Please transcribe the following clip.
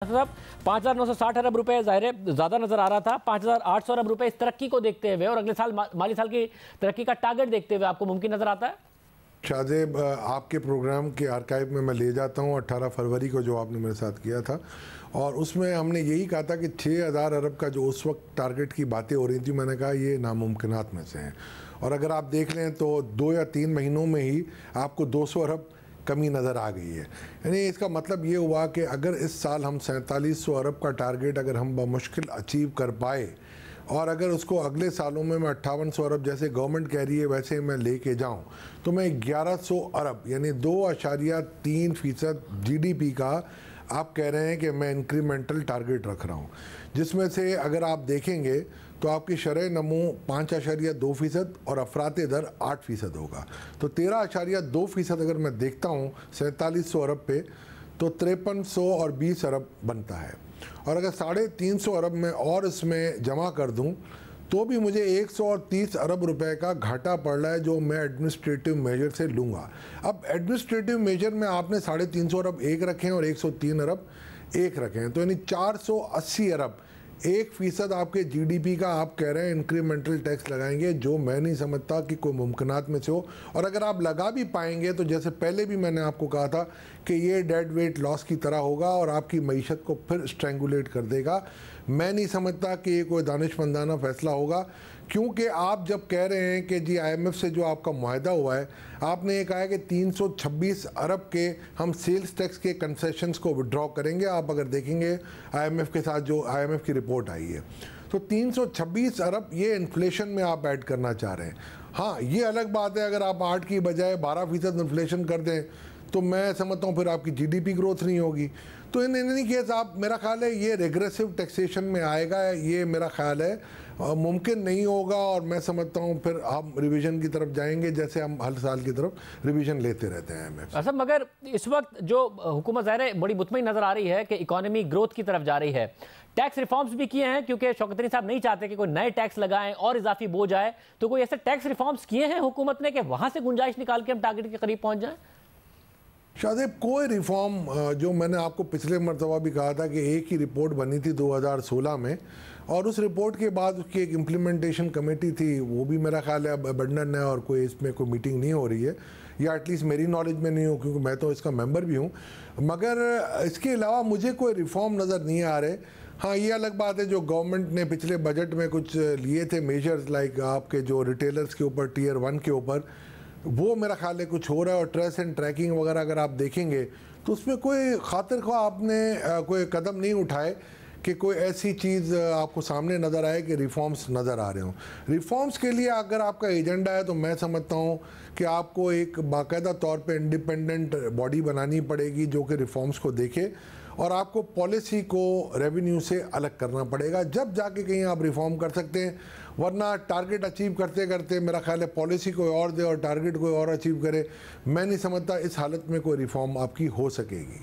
साहब 5,960 अरब रुपए ज़ाहिर है ज़्यादा नज़र आ रहा था। 5,800 अरब रुपए इस तरक्की को देखते हुए और अगले साल माली साल की तरक्की का टारगेट देखते हुए आपको मुमकिन नज़र आता है? शाहजेब, आपके प्रोग्राम के आर्काइव में मैं ले जाता हूँ 18 फरवरी को जो आपने मेरे साथ किया था, और उसमें हमने यही कहा था कि 6,000 अरब का जो उस वक्त टारगेट की बातें हो रही थी, मैंने कहा ये नामुमकिनात में से हैं। और अगर आप देख लें तो 2 या 3 महीनों में ही आपको 200 अरब कमी नज़र आ गई है। यानी इसका मतलब ये हुआ कि अगर इस साल हम 4700 अरब का टारगेट अगर हम बमुश्किल अचीव कर पाए, और अगर उसको अगले सालों में मैं 5800 अरब जैसे गवर्नमेंट कह रही है वैसे मैं लेके जाऊं, तो मैं 1100 अरब यानी 2.3% GDP का आप कह रहे हैं कि मैं इंक्रीमेंटल टारगेट रख रहा हूं, जिसमें से अगर आप देखेंगे तो आपकी शरह नमू 5.2% और अफरात दर 8% होगा। तो 13.2% अगर मैं देखता हूँ 4700 अरब पे, तो 5300 और 20 अरब बनता है। और अगर 350 अरब में और इसमें जमा कर दूं तो भी मुझे 130 अरब रुपए का घाटा पड़ रहा है, जो मैं एडमिनिस्ट्रेटिव मेजर से लूँगा। अब एडमिनिस्ट्रेटिव मेजर में आपने 350 अरब एक रखे हैं और 103 अरब एक रखे हैं, तो यानी 480 अरब 1% आपके GDP का आप कह रहे हैं इंक्रीमेंटल टैक्स लगाएंगे, जो मैं नहीं समझता कि कोई मुमकिनात में से हो। और अगर आप लगा भी पाएंगे तो जैसे पहले भी मैंने आपको कहा था कि ये डेड वेट लॉस की तरह होगा और आपकी मईशत को फिर स्ट्रेंगुलेट कर देगा। मैं नहीं समझता कि ये कोई दानिशमंदाना फैसला होगा, क्योंकि आप जब कह रहे हैं कि जी IMF से जो आपका मुआहदा हुआ है, आपने ये कहा है कि 326 अरब के हम सेल्स टैक्स के कंसेशंस को विड्रॉ करेंगे। आप अगर देखेंगे IMF के साथ जो IMF की रिपोर्ट आई है, तो 326 अरब ये इन्फ्लेशन में आप ऐड करना चाह रहे हैं। हाँ, ये अलग बात है अगर आप 8 की बजाय 12% इन्फ्लेशन कर दें, तो मैं समझता हूँ फिर आपकी GDP ग्रोथ नहीं होगी। तो इन एनी केस आप, मेरा ख्याल है ये रेग्रेसिव टैक्सेशन में आएगा, ये मेरा ख्याल है मुमकिन नहीं होगा। और मैं समझता हूँ फिर हम रिवीजन की तरफ जाएंगे, जैसे हम हर साल की तरफ रिवीजन लेते रहते हैं IMF। अच्छा, मगर इस वक्त जो हुकूमत ज़ाहिर है बड़ी मुतमईन नज़र आ रही है कि इकोनॉमी ग्रोथ की तरफ जा रही है। टैक्स रिफॉर्म्स भी किए हैं, क्योंकि शौकत तरीन साहब नहीं चाहते कि कोई नए टैक्स लगाएं और इजाफी बोझ आए। तो कोई ऐसे टैक्स रिफॉर्म्स किए हैं हुकूमत ने कि वहाँ से गुंजाइश निकाल के हम टारगेट के करीब पहुँच जाएँ? शाहजेब, कोई रिफॉर्म, जो मैंने आपको पिछले मरतबा भी कहा था कि एक ही रिपोर्ट बनी थी 2016 में, और उस रिपोर्ट के बाद उसकी एक इम्प्लीमेंटेशन कमेटी थी, वो भी मेरा ख्याल है अब अबंडन है और कोई इसमें कोई मीटिंग नहीं हो रही है, या एटलीस्ट मेरी नॉलेज में नहीं हो, क्योंकि मैं तो इसका मेंबर भी हूँ। मगर इसके अलावा मुझे कोई रिफॉर्म नज़र नहीं आ रहे। हाँ, ये अलग बात है जो गवर्नमेंट ने पिछले बजट में कुछ लिए थे मेजर्स, लाइक आपके जो रिटेलर्स के ऊपर Tier 1 के ऊपर, वो मेरा ख्याल है कुछ हो रहा है। और ट्रेस एंड ट्रैकिंग वगैरह अगर आप देखेंगे तो उसमें कोई खातिर ख्वाह आपने कोई कदम नहीं उठाए कि कोई ऐसी चीज़ आपको सामने नज़र आए कि रिफॉर्म्स नज़र आ रहे हों। रिफॉर्म्स के लिए अगर आपका एजेंडा है तो मैं समझता हूँ कि आपको एक बाकायदा तौर पे इंडिपेंडेंट बॉडी बनानी पड़ेगी जो कि रिफॉर्म्स को देखे, और आपको पॉलिसी को रेवेन्यू से अलग करना पड़ेगा, जब जाके कहीं आप रिफॉर्म कर सकते हैं। वरना टारगेट अचीव करते करते मेरा ख्याल है पॉलिसी कोई और दे और टारगेट कोई और अचीव करे, मैं नहीं समझता इस हालत में कोई रिफॉर्म आपकी हो सकेगी।